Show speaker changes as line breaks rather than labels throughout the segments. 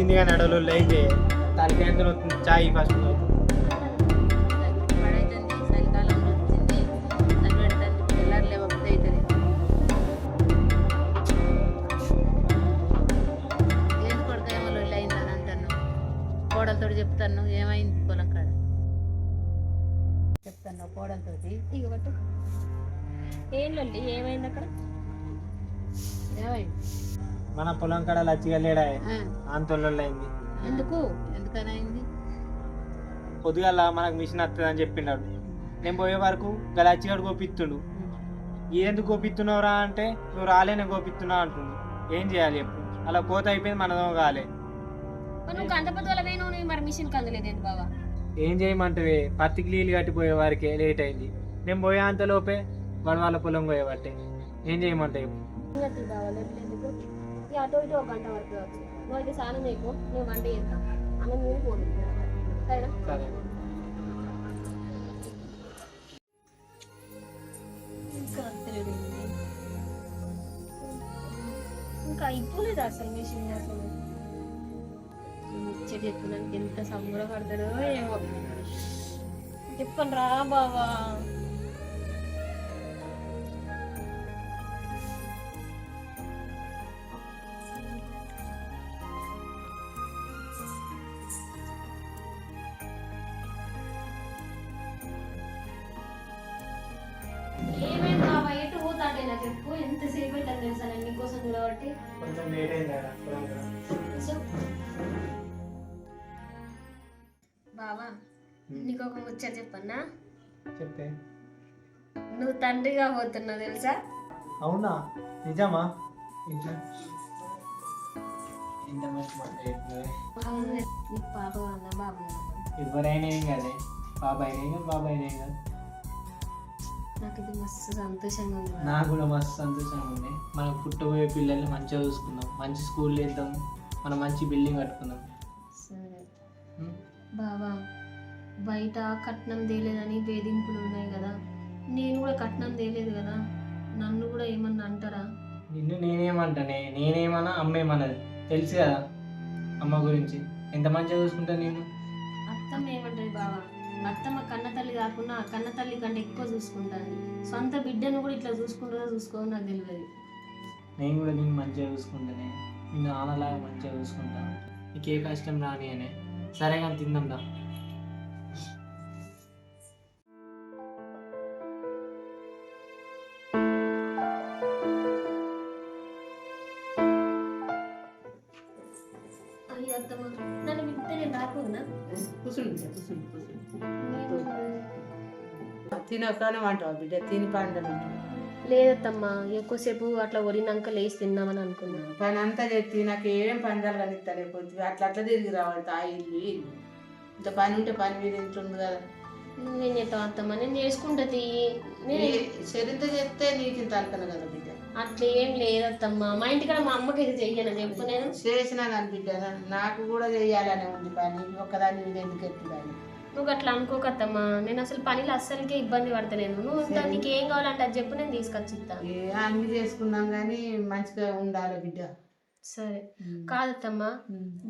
వచ్చింది కానీ అడవులు అయితే తలకేంద్రం చాయ్ ఫస్ట్
పడైతుంది చలికాలంలో వచ్చింది చలి పెడుతుంది తెల్లారులే ఒకటి అవుతుంది ఏంది కొడుకు ఏమో లొల్లి అయిందని అంటాను కోడలతో చెప్తాను ఏమైంది పొలం కాడ చెప్తాను కోడలతో
ఇగబట్టు ఏం లొల్లి ఏమైంది అక్కడ
ఏమైంది
మన పొలం కాడ లచ్చిగా లేడా ఆంతోళ్ళు అయింది
ఎందుకని అయింది
పొద్దుగల మనకు మిషన్ వస్తుంది అని చెప్పినాడు నేను పోయే వరకు గలచ్చిగాడు గోపిత్తుడు ఎందుకు గోపిస్తున్నావురా అంటే నువ్వు రాలేనే గోపిస్తున్నావు అంటుండు ఏం చేయాలి ఎప్పుడు అలా కోత అయిపోయింది మనదో కాలే
నువ్వు గంట పొద్దుల వేణు మరి మిషన్ కందలేదేంటి బావా
ఏం చేయమంటే పత్తికి నీళ్ళు కట్టిపోయే వారికి లేట్ అయింది నేను పోయే అంతలోపే వాడు వాళ్ళ పొలం పోయేవాటే ఏం చేయమంటే
బావా ఎందుకు ఈ అటు ఇటు ఒక గంట వరకు వచ్చు నువ్వు అయితే స్నానం చేయకు నేను వంట చేస్తాను అన్నం మీరు పోదు సరేనా
సరే
ఇంకా వస్తలేదు ఇంకా అయిపోలేదు అసలు మిషన్ అసలు ముచ్చట చెప్పుడానికి ఎంత సంబరపడతారో ఏమో చెప్పండి రా బావా ఏమేమి బావా ఎటు పోతాంటే నాకు చెప్పు ఎంతసేపు అయితే తెలుసా నేను నీకోసం చూడబట్టి
కొంచెం లేట్ అయింది కదా పొలం కాడ.
బావా నీకు ఒక ముచ్చట చెప్పన్నా
చెప్తే
నువ్వు తండ్రిగా పోతున్నావు తెలుసా
అవునా నిజమా ఇంట్లో ఇంత మంచి మాట చెప్తున్నది.
అవును నీకు పాప కావాలా బాబు
ఎవరైనా ఏం కదే బాబాయ్ అయినా బాబాయ్ అయినా
నాకు ఇది మస్తు సంతోషంగా ఉంది బావ.
నాకు కూడా మస్తు సంతోషంగా ఉంది మనం పుట్టబోయే పిల్లల్ని మంచిగా చూసుకుందాం మంచి స్కూల్ వేద్దాం మనం మంచి బిల్డింగ్ కట్టుకుందాం
సరే
ఉం?
బావా బయట కట్నం తేలేదని వేధింపులు ఉన్నాయి కదా నేను కూడా కట్నం తేలేదు కదా నన్ను కూడా ఏమన్నా అంటారా
నిన్ను నేనేమంటానే నేనేమన్నా అమ్మేమన్నది తెలుసు కదా అమ్మ గురించి ఎంత మంచిగా చూసుకుంటా నేను
అత్తమ్మ ఏమంటది బావా అత్తమ్మ కన్న తల్లి కాకుండా కన్న తల్లి కంటే ఎక్కువ చూసుకుంటాను సొంత బిడ్డను కూడా ఇట్లా చూసుకుంటుందో చూసుకో నాకు తెలియదు
నేను కూడా నేను మంచిగా చూసుకుంటానే నిన్ను ఆనలాగా మంచిగా చూసుకుంటా నీకు ఏ కష్టం రాని అనే సరే కానీ తిందా
అయ్యో అత్తమ్మ నన్ను మిగితే నేను రాకుండా
కూర్చుండి తినొస్తానే అంటావు బిడ్డ తిని పండుగ
లేదత్తమ్మా ఎక్కువసేపు అట్లా వరినాక లేచి తిందామని అనుకున్నా
పని అంతా చెప్తే నాకు ఏం పని జరగనిస్తాను కొద్దిగా అట్లా అట్లా తిరిగి రావాలి ఆ ఇల్లు ఈ ఇల్లు ఇంత పని ఉంటే పని మీద ఇంటుంది కదా
నేను చెప్తాను అత్తమ్మ నేను చేసుకుంటుంది నేను
చరిత్ర చెప్తే నీకు ఇంత అనుకున్నా కదా బిడ్డ
అట్లా ఏం లేదత్తమ్మా మా ఇంటికాడ మా అమ్మకి ఇది చెయ్యను చెప్పు నేను
చేసినా కానీ బిడ్డ నాకు కూడా చెయ్యాలనే ఉంది పని ఒక్కదాని మీద ఎందుకు ఎత్తుదాన్ని
నువ్వు అట్లా అనుకోకత్తమ్మా నేను అసలు పనిలో అస్సలకే ఇబ్బంది పడతలేను నువ్వు ఇంకా నీకు ఏం కావాలంటే అది చెప్పు నేను తీసుకొచ్చి ఇస్తాను
అన్ని చేసుకున్నాం కానీ మంచిగా ఉండాలి బిడ్డ
సరే కాదత్తమ్మా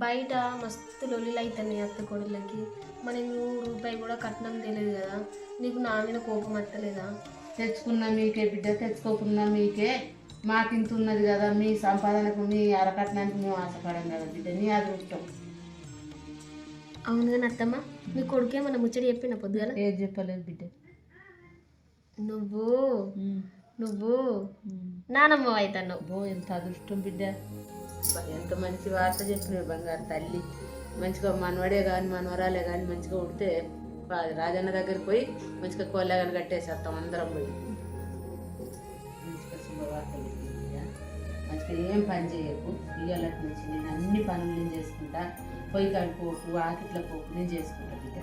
బయట మస్తు లొల్లిలు అవుతాయి అత్త కొడులకి మరి నువ్వు రూపాయి కూడా కట్నం తెలియదు కదా నీకు నా మీద కోపం వస్తలేదా
తెచ్చుకున్నా మీకే బిడ్డ తెచ్చుకోకున్నా మీకే మాకు ఇంత ఉన్నది కదా మీ సంపాదనకు మీ అరకట్నానికి మేము ఆశపడం కదా బిడ్డ నీ అదృష్టం
అవును కానీ అత్తమ్మ నీ కొడుకే మన ముచ్చడి చెప్పిన పొద్దుగల
ఏది చెప్పలేదు బిడ్డ
నువ్వు నువ్వు నానమ్మ అవుతావు
బో ఎంత అదృష్టం బిడ్డ ఎంత మంచి వార్త చెప్పిన బంగారు తల్లి మంచిగా మనవడే కానీ మనవరాలే కానీ మంచిగా ఉడితే రాజన్న దగ్గరికి పోయి మంచిగా కోళ్ళగాని కట్టేసేస్తాం అందరం పోయి మంచిగా శుభవార్త చెప్పింది బిడ్డ. మంచిగా ఏం పని చేయకు ఇయ్యాలటి నుంచి నేను అన్ని పనులు నేను చేసుకుంటా పొయ్యి కడుకోకు ఆకిట్ల పోకు నేను చేసుకుంటా బిడ్డ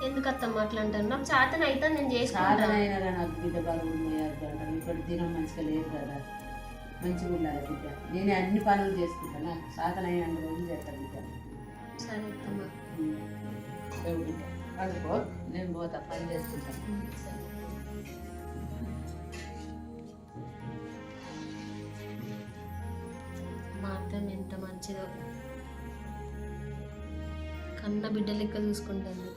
ఎందుకు అత్తమ్మ అట్లా అంటాను నాకు చాతన అయితే నేను చేసుకుంటాను
సాధనైనా కానీ నాకు బిడ్డ బరువులు మోయాలి ఇప్పుడు దినం మంచిగా లేదు కదా మంచిగా ఉండాలి బిడ్డ నేనే అన్ని పనులు చేసుకుంటాను సాధనైన అన్ని రోజులు చేస్తాను బిడ్డ
సరే అత్తమ్మ
లేవు బిడ్డ అనుకో నేను పోతా పని చేసుకుంటాను
సరే మా అత్తమ్మ ఎంత మంచిదో కన్న బిడ్డ లెక్క చూసుకుంటుంది.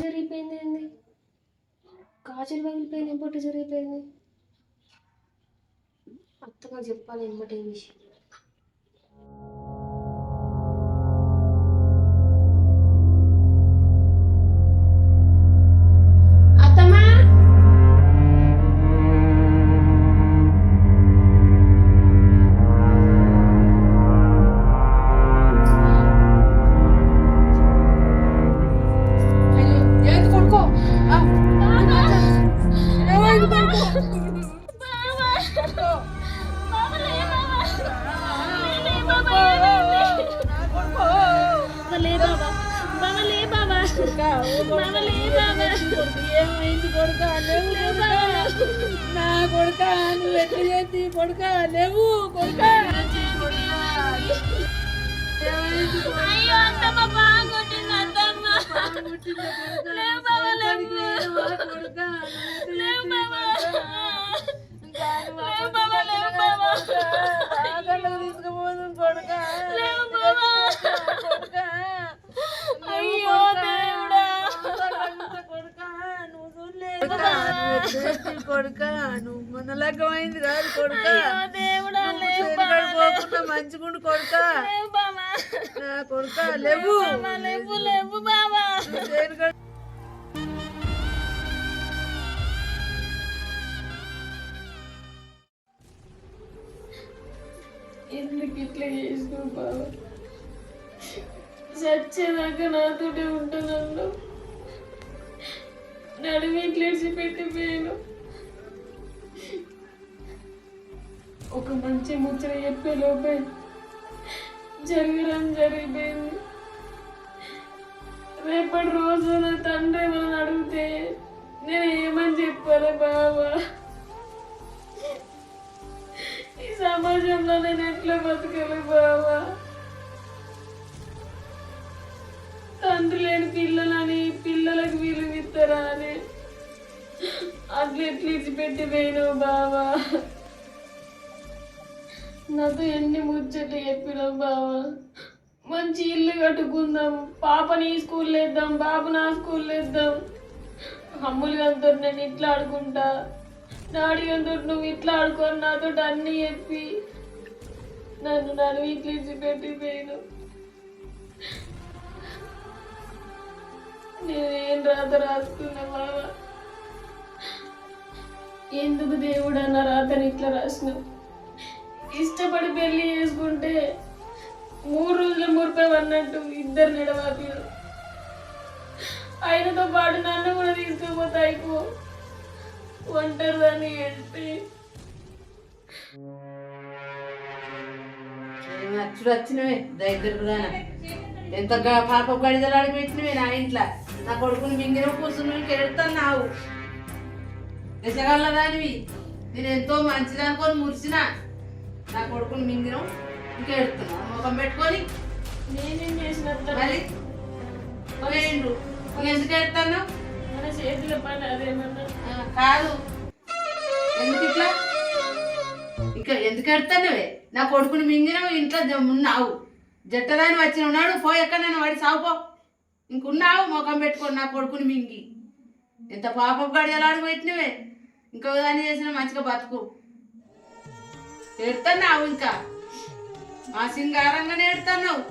జరిగిపోయింది ఏంది? కాజల్ పగిలిపోయింది, పొట్టు జరిగిపోయింది. అత్తగా చెప్పాలి ఎంబటే విషయం. అత్తమ్మా,
నా కొడుక నువ్వు ఎట్లా చేసి కొడుక లేవు కొడుక తీసుకుపోదు కొడుక అయ్యో కొడుక నువ్వు మన లగ్గమైంది కాదు కొడుక పోకుండా మంచిగుండు కొడుక కొడుక లేవు లేవు బాబా ఎందుకు ఇట్లా చేసినావు బాబా? చచ్చేదాకా నాతోటే ఉంటున్నాను. నడుము ఇట్లా పెట్టిపోయాను. ఒక మంచి ముచ్చట చెప్పే లోపే జరగడం జరిగిపోయింది. రేపటి రోజు నా తండ్రి ఏమని అడిగితే నేను ఏమని చెప్పాలి బాబా? ఈ సమాజంలో నేను ఎట్లా బతకాలి బాబా? తండ్రి లేని పిల్లలని పిల్లలకు విలువ ఇస్తారా అని అట్లా ఎట్లా ఇచ్చిపెట్టి పోయినావు బావా? నాతో ఎన్ని ముచ్చట్లు చెప్పినావు బావా? మంచి ఇల్లు కట్టుకుందాం, పాపని ఈ స్కూల్లో వేద్దాం, బాబుని ఆ స్కూల్లో వేద్దాం. అమ్ములు అంతా నేను ఇట్లా ఆడుకుంటా, డాడీ అంతా నువ్వు ఇట్లా ఆడుకొని నాతో అన్నీ చెప్పి నన్ను ఇట్లా ఇచ్చిపెట్టి పోయినావు. నేనేం రాత రాసుకున్నా బాబా? ఎందుకు దేవుడు అన్న రాతని ఇట్లా రాసినావు? ఇష్టపడి పెళ్లి చేసుకుంటే 3 రోజుల మురిపోవన్నట్టు ఇద్దరు నిడవాపి ఆయనతో పాటు నన్ను కూడా తీసుకుపోతే అయిపో ఒంటరి దాన్ని వెళ్ళి
వచ్చినవే దగ్గరగా ఎంత పాప గడిదలాడి పెట్టినవే నా ఇంట్లో. నా కొడుకుని మింగిన కూర్చుని కెడతావు దశగాళ్ళ దానివి. నేను ఎంతో మంచిదనుకొని మురిసిన నా కొడుకుని మింగిన ఇంకెడుతున్నా ముఖం పెట్టుకొని.
నేనేం చేసినట్టు
మరి పోయిండు ఎందుకు ఎడతాను?
మన చేతిలో పని అదేమన్నా
కాదు. ఎందుకు ఇట్లా ఇంకా ఎందుకు ఎడతానవే? నా కొడుకుని మింగినావు, ఇంట్లో ఉన్నావు, జట్టదాని వచ్చిన ఉన్నాడు, పో ఎక్కడ నేను వాడి సాగుపో. ఇంకున్నావు ముఖం పెట్టుకొని నా కొడుకుని మింగి. ఎంత పాపం గడియలాడు పెట్టినవే. ఇంకో దాన్ని చేసిన మంచిగా బతుకు. ఎడుతున్నావు ఇంకా మా సింగారంగానే ఎడుతున్నావు.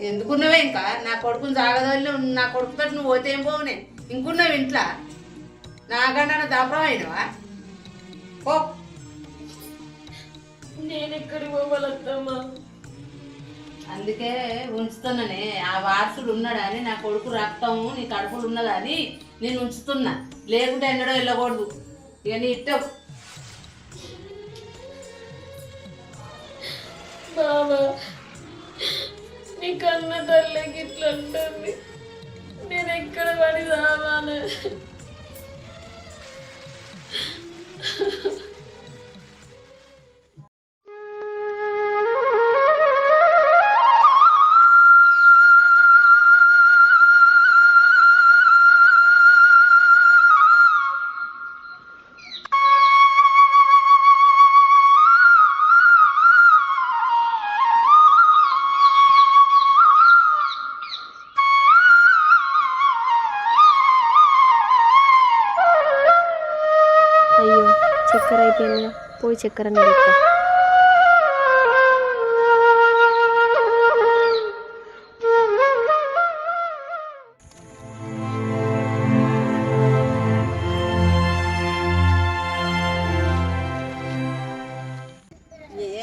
ఎందుకున్నావే ఇంకా నా కొడుకుని సాగదోళ్ళు నా కొడుకుతో నువ్వు పోతే ఏం పోవునే ఇంకున్నావు ఇంట్లో నాకంటే దాపరం అయినవా పో.
నేను ఎక్కడికి పోవాలమ్మా?
అందుకే ఉంచుతున్నానే ఆ వారసుడు ఉన్నాడని నా కొడుకు రక్తం నీ కడుపులు ఉన్నదని నేను ఉంచుతున్నా, లేకుంటే ఎన్నడో వెళ్ళకూడదు. ఇక నీ ఇష్టం.
బాబా నీ కన్న తల్లికి ఇట్లా ఉంటుంది, నేను ఎక్కడ పడి రావాలి? అయ్యో చక్కెర అయిపోయింది, పోయి చక్కెర నడుపుతా.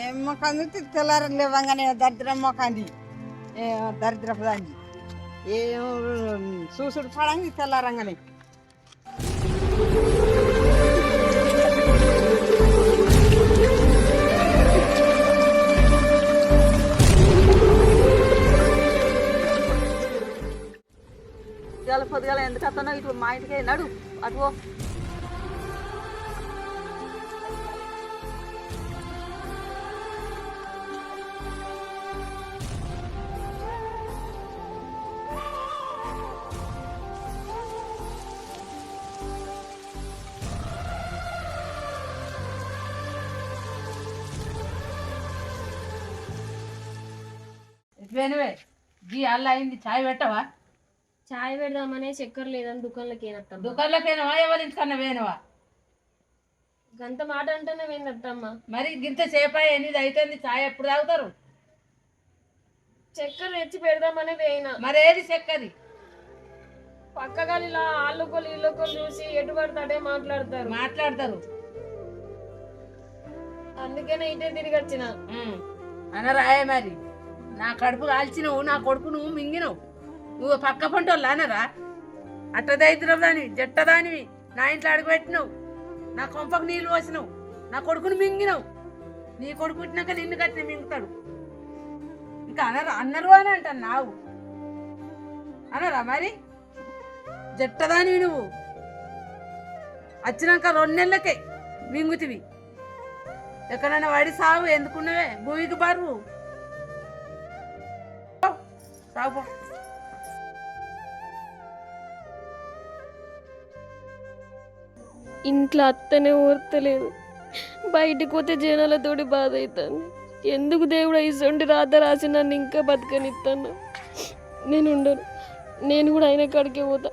ఏం మొక్కంది తెల్లారని లేవంగానే దరిద్రం మొక్కంది, దరిద్రపు దాన్ని ఏం చూసుడు పడంది తెల్లారంగానే. పొద్దుగాల ఎందుకు వస్తున్నావు? ఇటు మా ఇంటికి నడు, అటు
ఎట్లయినవే గీ అల్ల అయింది, చాయ్ పెట్టవా?
చాయ్ పెడదామనే చక్కెర లేదని దుకాణంలోకి ఏనత్తమ్మ.
దుకాణంలోకేనవా ఎవరి ఇంటికన్నా వేనవా?
గంత మాట అంటేనే వేనత్తమ్మ.
మరి గింత సేపా 8 అవుతుంది, చాయ్ ఎప్పుడు తాగుతారు?
చక్కెర తెచ్చి పెడదామనే వేయినా.
మరి ఏది చక్కది?
పక్కగా ఇలా ఆళ్ళొకరు ఇళ్ళొకరు చూసి ఎటు పడతాడే మాట్లాడతారు. అందుకనే ఇటే తిరిగి వచ్చిన.
అనరాయే మరి నా కడుపు కాల్చినవు, నా కొడుకు నువ్వు మింగినవు, నువ్వు పక్క పంటోళ్ళు అనరా? అట్టదైతురావు దానివి, జట్టదానివి, నా ఇంట్లో అడుగుపెట్టినవు, నా కొంపకు నీళ్ళు పోసినావు, నా కొడుకును మింగినవు. నీ కొడుకు పుట్టినాక నిన్ను కట్టిన మింగుతాడు. ఇంకా అన్నరు అని అంటాను నావు అనరా? మరి జట్టదానివి నువ్వు, వచ్చినాక 2 నెలలకే మింగుతివి. ఎక్కడైనా వాడి సాగు ఎందుకున్నవే, భూమికి బరువు సాగు.
ఇంట్లో అత్తనే ఊర్తలేదు, బయటికి పోతే జనాలతోటి బాధ అవుతాను. ఎందుకు దేవుడు ఇసొంటి రాత రాసి నన్ను ఇంకా బతకనిస్తాను? నేను ఉండను, నేను కూడా ఆయన కాడికే పోతా.